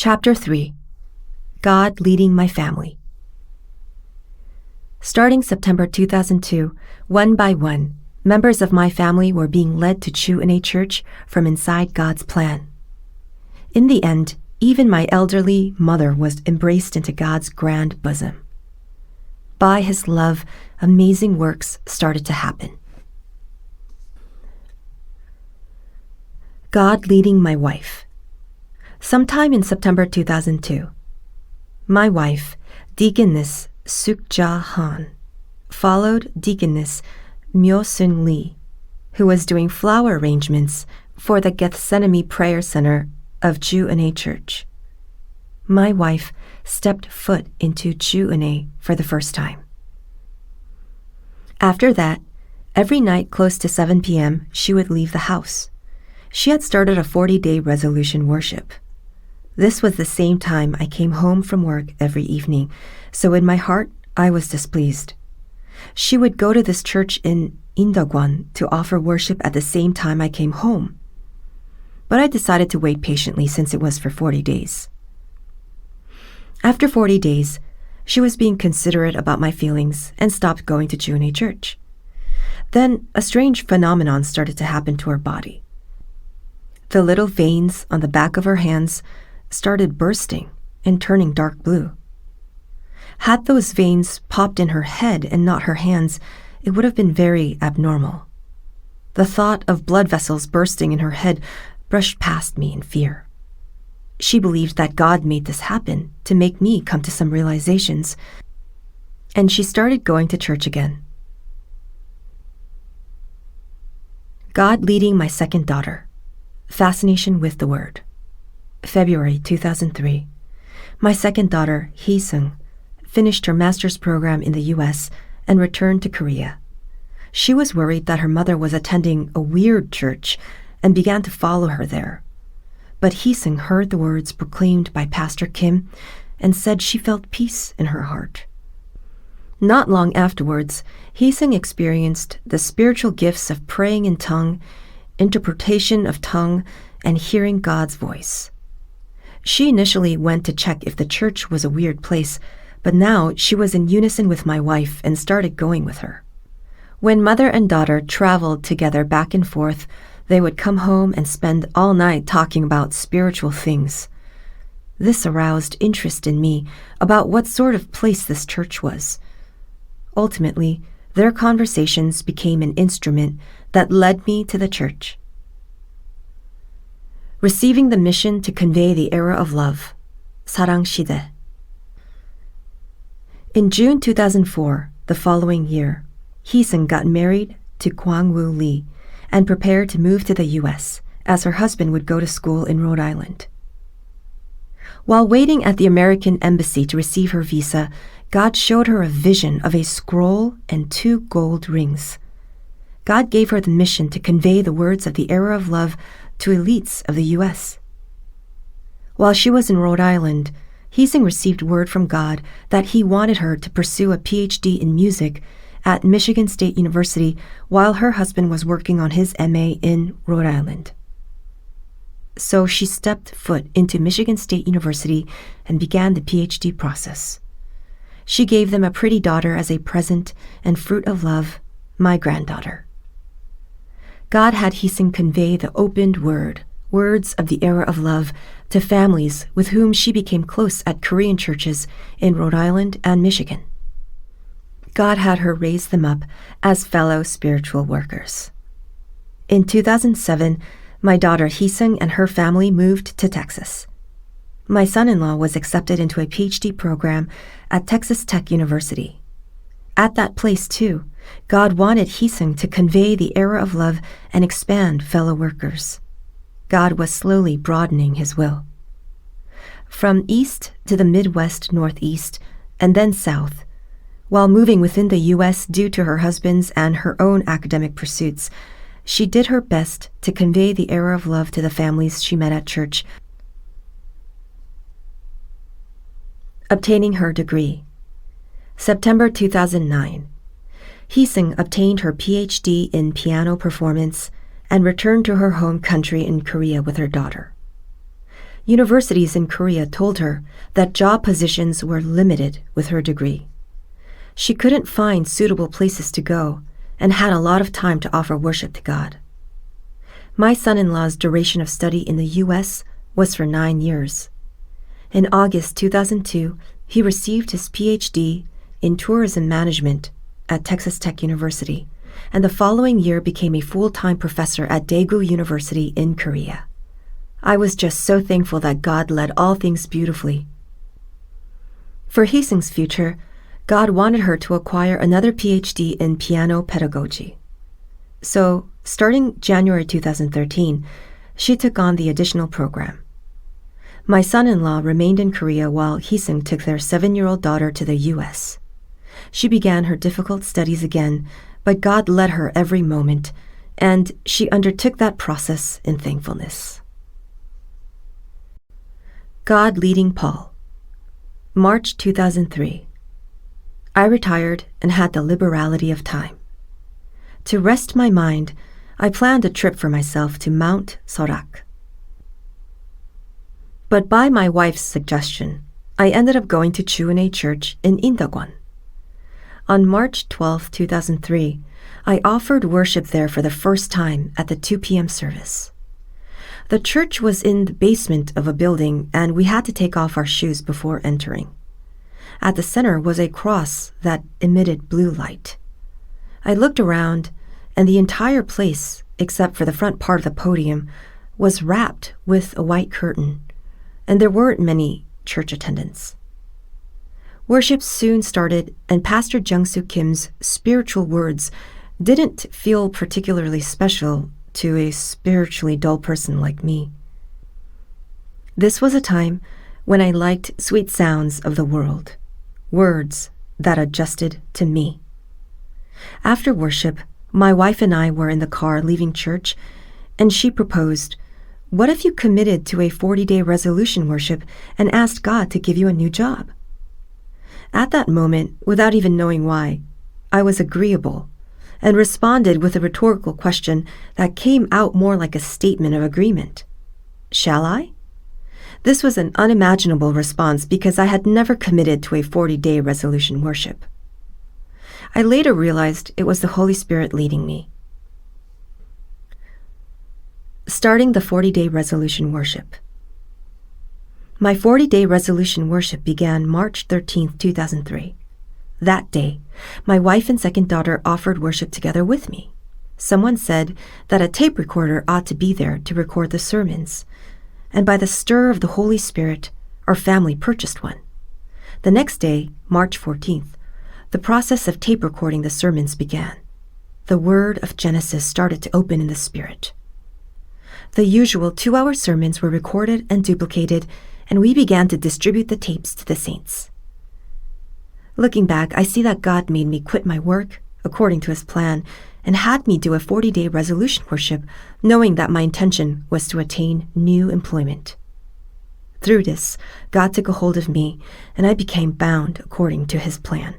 Chapter 3. God Leading My Family. Starting September 2002, one by one, members of my family were being led to Chu-in-a Church from inside God's plan. In the end, even my elderly mother was embraced into God's grand bosom. By His love, amazing works started to happen. God leading my wife. Sometime in September 2002, my wife, Deaconess Suk-ja Han, followed Deaconess Myo-sun Lee, who was doing flower arrangements for the Gethsemane Prayer Center of Chu-in-a Church. My wife stepped foot into Chu-in-a for the first time. After that, every night close to 7 p.m., she would leave the house. She had started a 40-day resolution worship. This was the same time I came home from work every evening, so in my heart, I was displeased. She would go to this church in Indogwan to offer worship at the same time I came home. But I decided to wait patiently since it was for 40 days. After 40 days, she was being considerate about my feelings and stopped going to Chu-in-a Church. Then a strange phenomenon started to happen to her body. The little veins on the back of her hands started bursting and turning dark blue. Had those veins popped in her head and not her hands, it would have been very abnormal. The thought of blood vessels bursting in her head brushed past me in fear. She believed that God made this happen to make me come to some realizations, and she started going to church again. God leading my second daughter. Fascination with the Word. February 2003. My second daughter, Hee-sung, finished her master's program in the U.S. and returned to Korea. She was worried that her mother was attending a weird church and began to follow her there. But Hee-sung heard the words proclaimed by Pastor Kim and said she felt peace in her heart. Not long afterwards, Hee-sung experienced the spiritual gifts of praying in tongue, interpretation of tongue, and hearing God's voice. She initially went to check if the church was a weird place, but now she was in unison with my wife and started going with her. When mother and daughter traveled together back and forth, they would come home and spend all night talking about spiritual things. This aroused interest in me about what sort of place this church was. Ultimately, their conversations became an instrument that led me to the church. Receiving the mission to convey the era of love. 사랑 시대. In June 2004, the following year, Hee-sung got married to Kwang-woo Lee and prepared to move to the U.S. as her husband would go to school in Rhode Island. While waiting at the American embassy to receive her visa, God showed her a vision of a scroll and 2 gold rings. God gave her the mission to convey the words of the era of love to elites of the U.S. While she was in Rhode Island, Hee-sung received word from God that He wanted her to pursue a PhD in music at Michigan State University while her husband was working on his MA in Rhode Island. So she stepped foot into Michigan State University and began the PhD process. She gave them a pretty daughter as a present and fruit of love, my granddaughter. God had Hee-sung convey the opened word, words of the era of love, to families with whom she became close at Korean churches in Rhode Island and Michigan. God had her raise them up as fellow spiritual workers. In 2007, my daughter Hee-sung and her family moved to Texas. My son-in-law was accepted into a PhD program at Texas Tech University. At that place, too, God wanted Hee-sung to convey the era of love and expand fellow workers. God was slowly broadening His will. From east to the Midwest Northeast, and then south, while moving within the U.S. due to her husband's and her own academic pursuits, she did her best to convey the era of love to the families she met at church. Obtaining her degree. September 2009. Hee-sung obtained her PhD in piano performance and returned to her home country in Korea with her daughter. Universities in Korea told her that job positions were limited with her degree. She couldn't find suitable places to go and had a lot of time to offer worship to God. My son-in-law's duration of study in the U.S. was for 9 years. In August 2002, he received his PhD in tourism management at Texas Tech University, and the following year became a full-time professor at Daegu University in Korea. I was just so thankful that God led all things beautifully. For Hee-seung's future, God wanted her to acquire another PhD in piano pedagogy. So, starting January 2013, she took on the additional program. My son-in-law remained in Korea while Hee-seung took their 7-year-old daughter to the U.S. She began her difficult studies again, but God led her every moment, and she undertook that process in thankfulness. God leading Paul. March 2003. I retired and had the liberality of time. To rest my mind, I planned a trip for myself to Mount Sorak. But by my wife's suggestion, I ended up going to Chuune Church in Indagwon. On March 12, 2003, I offered worship there for the first time at the 2 p.m. service. The church was in the basement of a building, and we had to take off our shoes before entering. At the center was a cross that emitted blue light. I looked around, and the entire place, except for the front part of the podium, was wrapped with a white curtain, and there weren't many church attendants. Worship soon started, and Pastor Jung-soo Kim's spiritual words didn't feel particularly special to a spiritually dull person like me. This was a time when I liked sweet sounds of the world, words that adjusted to me. After worship, my wife and I were in the car leaving church, and she proposed, "What if you committed to a 40-day resolution worship and asked God to give you a new job?" At that moment, without even knowing why, I was agreeable and responded with a rhetorical question that came out more like a statement of agreement. "Shall I?" This was an unimaginable response because I had never committed to a 40-day resolution worship. I later realized it was the Holy Spirit leading me. Starting the 40-day resolution worship. My 40-day resolution worship began March 13, 2003. That day, my wife and second daughter offered worship together with me. Someone said that a tape recorder ought to be there to record the sermons, and by the stir of the Holy Spirit, our family purchased one. The next day, March 14th, the process of tape recording the sermons began. The word of Genesis started to open in the Spirit. The usual 2-hour sermons were recorded and duplicated, and we began to distribute the tapes to the saints. Looking back, I see that God made me quit my work, according to His plan, and had me do a 40-day resolution worship, knowing that my intention was to attain new employment. Through this, God took a hold of me, and I became bound according to His plan.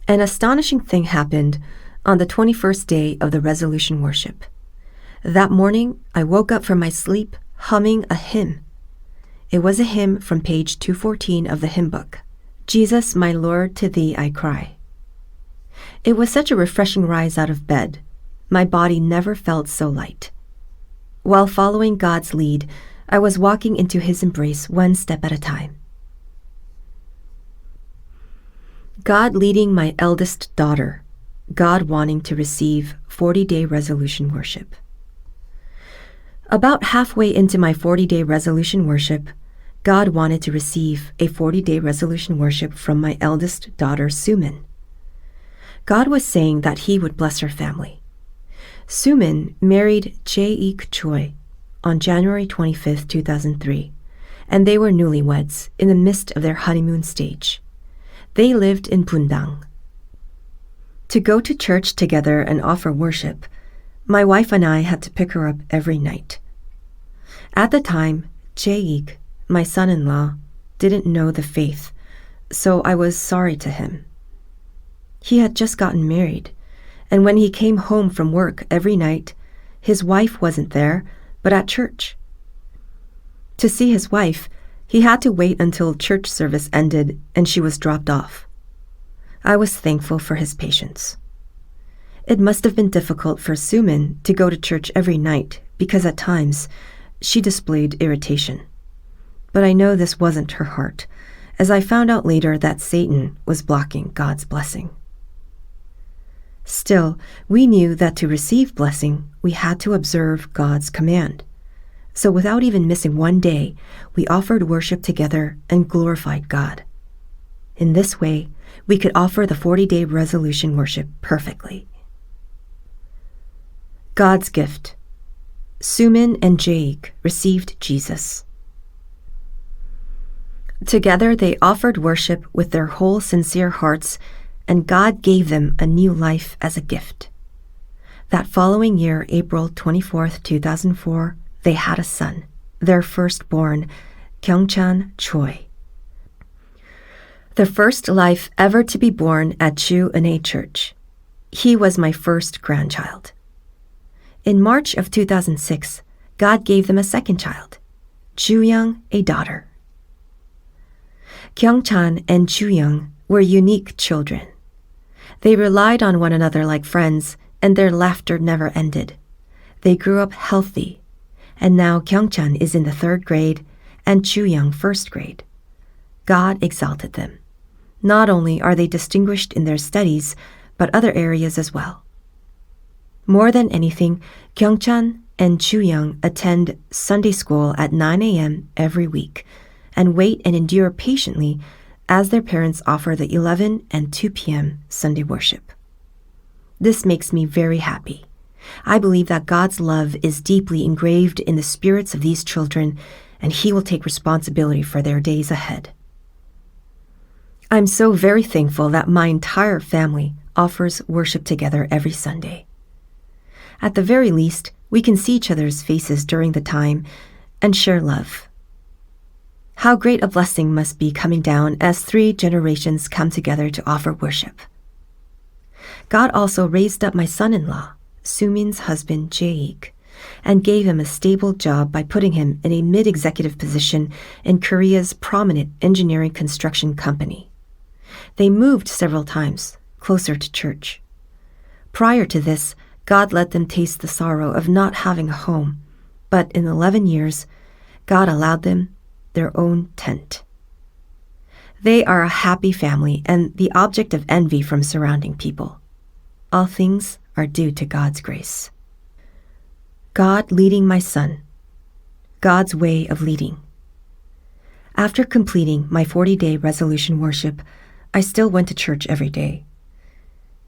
An astonishing thing happened on the 21st day of the resolution worship. That morning, I woke up from my sleep humming a hymn. It was a hymn from page 214 of the hymn book. "Jesus, my Lord, to Thee I cry." It was such a refreshing rise out of bed. My body never felt so light. While following God's lead, I was walking into His embrace one step at a time. God leading my eldest daughter, God wanting to receive 40-day resolution worship. About halfway into my 40-day resolution worship, God wanted to receive a 40-day resolution worship from my eldest daughter, Sumin. God was saying that He would bless her family. Sumin married Jae-ik Choi on January 25, 2003, and they were newlyweds in the midst of their honeymoon stage. They lived in Bundang. To go to church together and offer worship, my wife and I had to pick her up every night. At the time, Jae-ik, my son-in-law, didn't know the faith, so I was sorry to him. He had just gotten married, and when he came home from work every night, his wife wasn't there, but at church. To see his wife, he had to wait until church service ended and she was dropped off. I was thankful for his patience. It must have been difficult for Sumin to go to church every night because at times she displayed irritation. But I know this wasn't her heart, as I found out later that Satan was blocking God's blessing. Still, we knew that to receive blessing, we had to observe God's command. So without even missing one day, we offered worship together and glorified God. In this way, we could offer the 40-day resolution worship perfectly. God's gift. Sumin and Jaik received Jesus. Together they offered worship with their whole sincere hearts, and God gave them a new life as a gift. That following year, April 24th, 2004, they had a son, their firstborn, Kyungchan Choi. The first life ever to be born at Chu Ane Church. He was my first grandchild. In March of 2006, God gave them a second child, Juyoung, a daughter. Kyungchan and Juyoung were unique children. They relied on one another like friends, and their laughter never ended. They grew up healthy, and now Kyungchan is in the 3rd grade and Juyoung 1st grade. God exalted them. Not only are they distinguished in their studies, but other areas as well. More than anything, Kyungchan and Juyoung attend Sunday school at 9 a.m. every week and wait and endure patiently as their parents offer the 11 and 2 p.m. Sunday worship. This makes me very happy. I believe that God's love is deeply engraved in the spirits of these children, and He will take responsibility for their days ahead. I'm so very thankful that my entire family offers worship together every Sunday. At the very least, we can see each other's faces during the time and share love. How great a blessing must be coming down as 3 generations come together to offer worship. God also raised up my son-in-law, Sumin's husband Jaik, and gave him a stable job by putting him in a mid-executive position in Korea's prominent engineering construction company. They moved several times, closer to church. Prior to this, God let them taste the sorrow of not having a home, but in 11 years, God allowed them their own tent. They are a happy family and the object of envy from surrounding people. All things are due to God's grace. God leading my son. God's way of leading. After completing my 40-day resolution worship, I still went to church every day.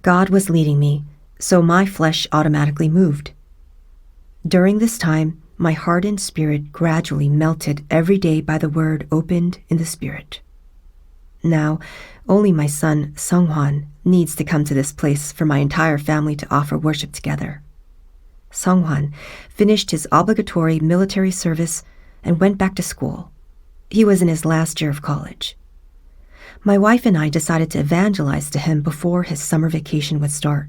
God was leading me, so my flesh automatically moved. During this time, my heart and spirit gradually melted every day by the word opened in the spirit. Now, only my son, Seonghwan, needs to come to this place for my entire family to offer worship together. Seonghwan finished his obligatory military service and went back to school. He was in his last year of college. My wife and I decided to evangelize to him before his summer vacation would start.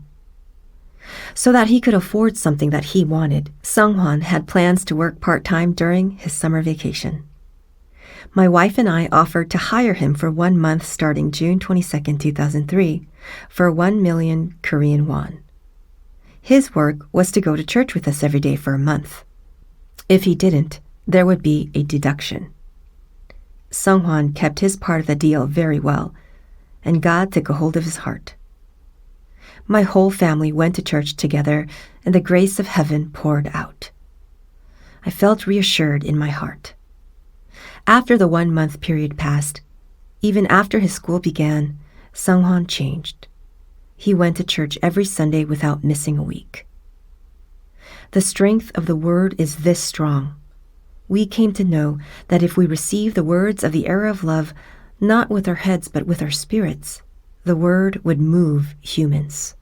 So that he could afford something that he wanted, Seonghwan had plans to work part-time during his summer vacation. My wife and I offered to hire him for 1 month starting June 22, 2003, for 1 million Korean won. His work was to go to church with us every day for a month. If he didn't, there would be a deduction. Seonghwan kept his part of the deal very well, and God took a hold of his heart. My whole family went to church together, and the grace of heaven poured out. I felt reassured in my heart. After the 1-month period passed, even after his school began, Seonghwan changed. He went to church every Sunday without missing a week. The strength of the word is this strong. We came to know that if we receive the words of the era of love, not with our heads but with our spirits, the word would move humans.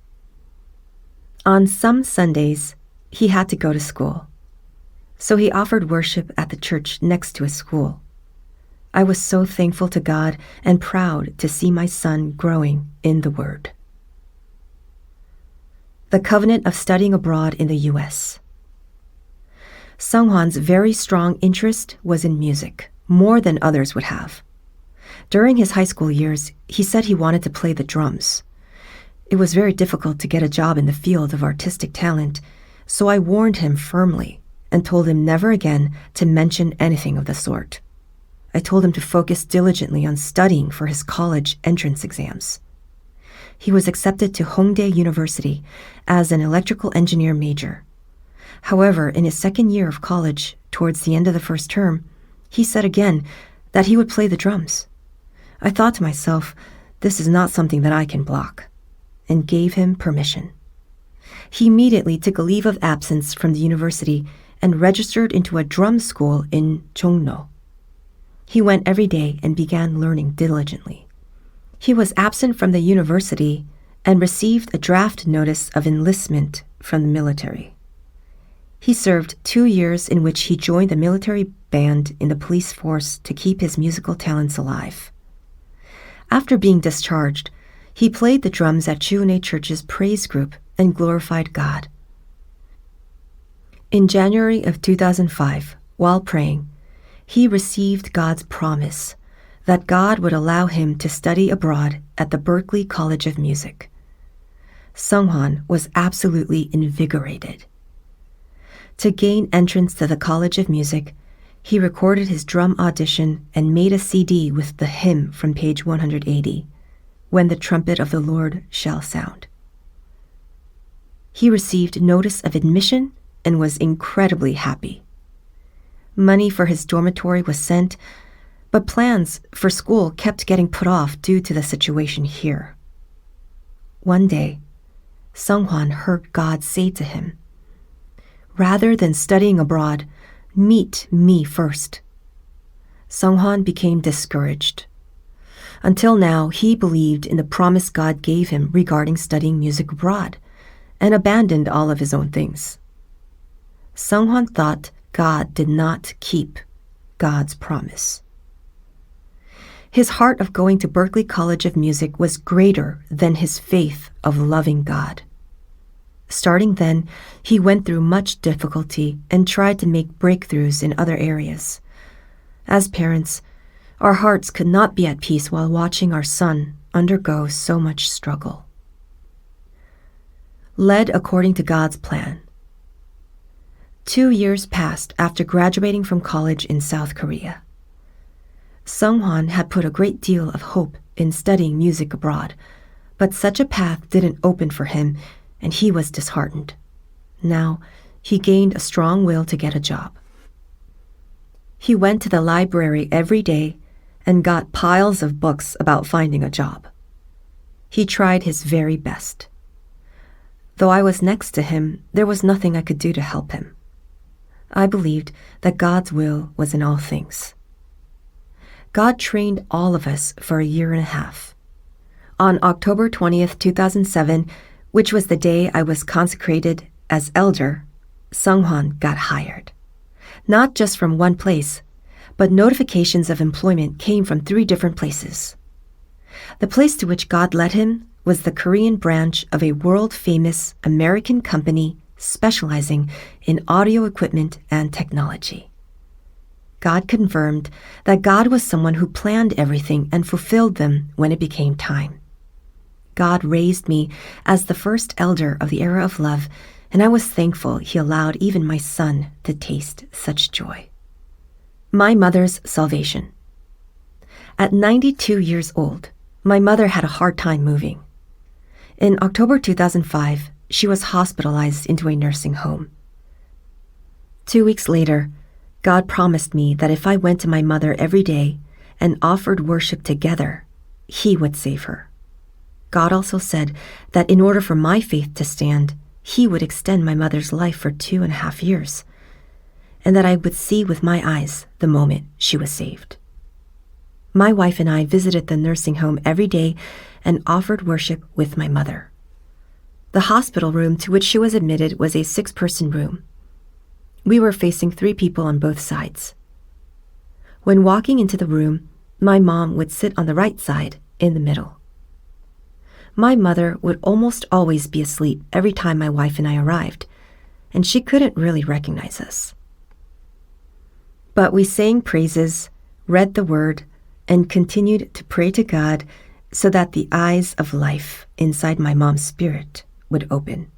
On some Sundays, he had to go to school, so he offered worship at the church next to his school. I was so thankful to God and proud to see my son growing in the Word. The covenant of studying abroad in the U.S. Seonghwan's very strong interest was in music, more than others would have. During his high school years, he said he wanted to play the drums. It was very difficult to get a job in the field of artistic talent, so I warned him firmly and told him never again to mention anything of the sort. I told him to focus diligently on studying for his college entrance exams. He was accepted to Hongdae University as an electrical engineer major. However, in his second year of college, towards the end of the first term, he said again that he would play the drums. I thought to myself, this is not something that I can block, and gave him permission. He immediately took a leave of absence from the university and registered into a drum school in Jongno. He went every day and began learning diligently. He was absent from the university and received a draft notice of enlistment from the military. He served 2 years in which he joined the military band in the police force to keep his musical talents alive. After being discharged, he played the drums at Chuune Church's praise group and glorified God. In January of 2005, while praying, he received God's promise that God would allow him to study abroad at the Berklee College of Music. Seonghwan was absolutely invigorated. To gain entrance to the College of Music, he recorded his drum audition and made a CD with the hymn from page 180, When the Trumpet of the Lord Shall Sound. He received notice of admission and was incredibly happy. Money for his dormitory was sent, but plans for school kept getting put off due to the situation here. One day, Seonghwan heard God say to him, "Rather than studying abroad, meet me first." Seonghwan became discouraged. Until now, he believed in the promise God gave him regarding studying music abroad and abandoned all of his own things. Seonghwan thought God did not keep God's promise. His heart of going to Berklee College of Music was greater than his faith of loving God. Starting then, he went through much difficulty and tried to make breakthroughs in other areas. As parents, our hearts could not be at peace while watching our son undergo so much struggle. Led according to God's plan. 2 years passed after graduating from college in South Korea. Seonghwan had put a great deal of hope in studying music abroad, but such a path didn't open for him, and he was disheartened. Now, he gained a strong will to get a job. He went to the library every day and got piles of books about finding a job. He tried his very best. Though I was next to him, there was nothing I could do to help him. I believed that God's will was in all things. God trained all of us for 1.5 years. On October 20th, 2007, which was the day I was consecrated as elder, Seonghwan got hired. Not just from one place, but notifications of employment came from 3 different places. The place to which God led him was the Korean branch of a world-famous American company specializing in audio equipment and technology. God confirmed that God was someone who planned everything and fulfilled them when it became time. God raised me as the first elder of the era of love, and I was thankful He allowed even my son to taste such joy. My mother's salvation. At 92 years old, my mother had a hard time moving. In October 2005, she was hospitalized into a nursing home. 2 weeks later, God promised me that if I went to my mother every day and offered worship together, He would save her. God also said that in order for my faith to stand, He would extend my mother's life for 2.5 years, and that I would see with my eyes the moment she was saved. My wife and I visited the nursing home every day and offered worship with my mother. The hospital room to which she was admitted was a 6-person room. We were facing 3 people on both sides. When walking into the room, my mom would sit on the right side in the middle. My mother would almost always be asleep every time my wife and I arrived, and she couldn't really recognize us. But we sang praises, read the word, and continued to pray to God so that the eyes of life inside my mom's spirit would open.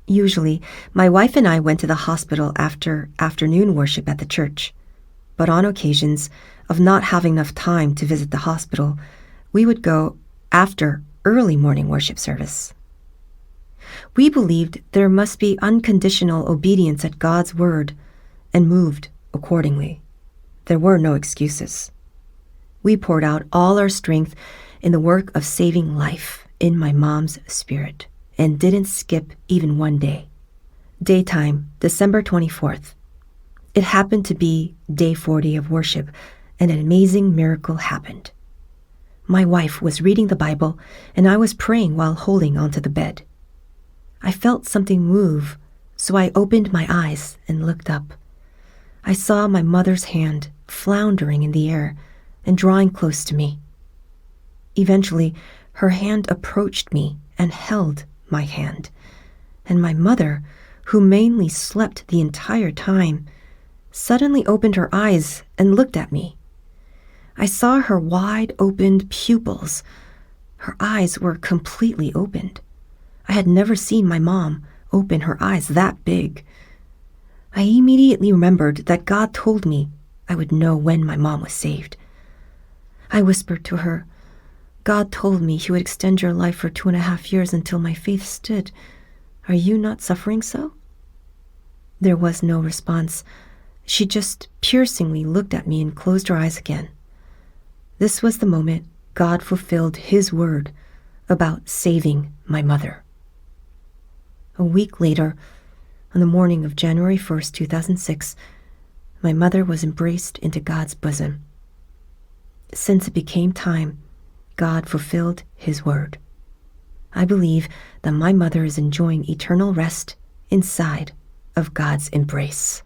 Usually, my wife and I went to the hospital after afternoon worship at the church, but on occasions of not having enough time to visit the hospital, we would go after early morning worship service. We believed there must be unconditional obedience at God's word and moved accordingly. There were no excuses. We poured out all our strength in the work of saving life in my mom's spirit and didn't skip even one day. Daytime, December 24th. It happened to be day 40 of worship, and an amazing miracle happened. My wife was reading the Bible, and I was praying while holding onto the bed. I felt something move, so I opened my eyes and looked up. I saw my mother's hand floundering in the air and drawing close to me. Eventually, her hand approached me and held my hand, and my mother, who mainly slept the entire time, suddenly opened her eyes and looked at me. I saw her wide-opened pupils. Her eyes were completely opened. I had never seen my mom open her eyes that big. I immediately remembered that God told me I would know when my mom was saved. I whispered to her, "God told me He would extend your life for 2.5 years until my faith stood. Are you not suffering so?" There was no response. She just piercingly looked at me and closed her eyes again. This was the moment God fulfilled His word about saving my mother. A week later, on the morning of January 1st, 2006, my mother was embraced into God's bosom. Since it became time, God fulfilled His word. I believe that my mother is enjoying eternal rest inside of God's embrace.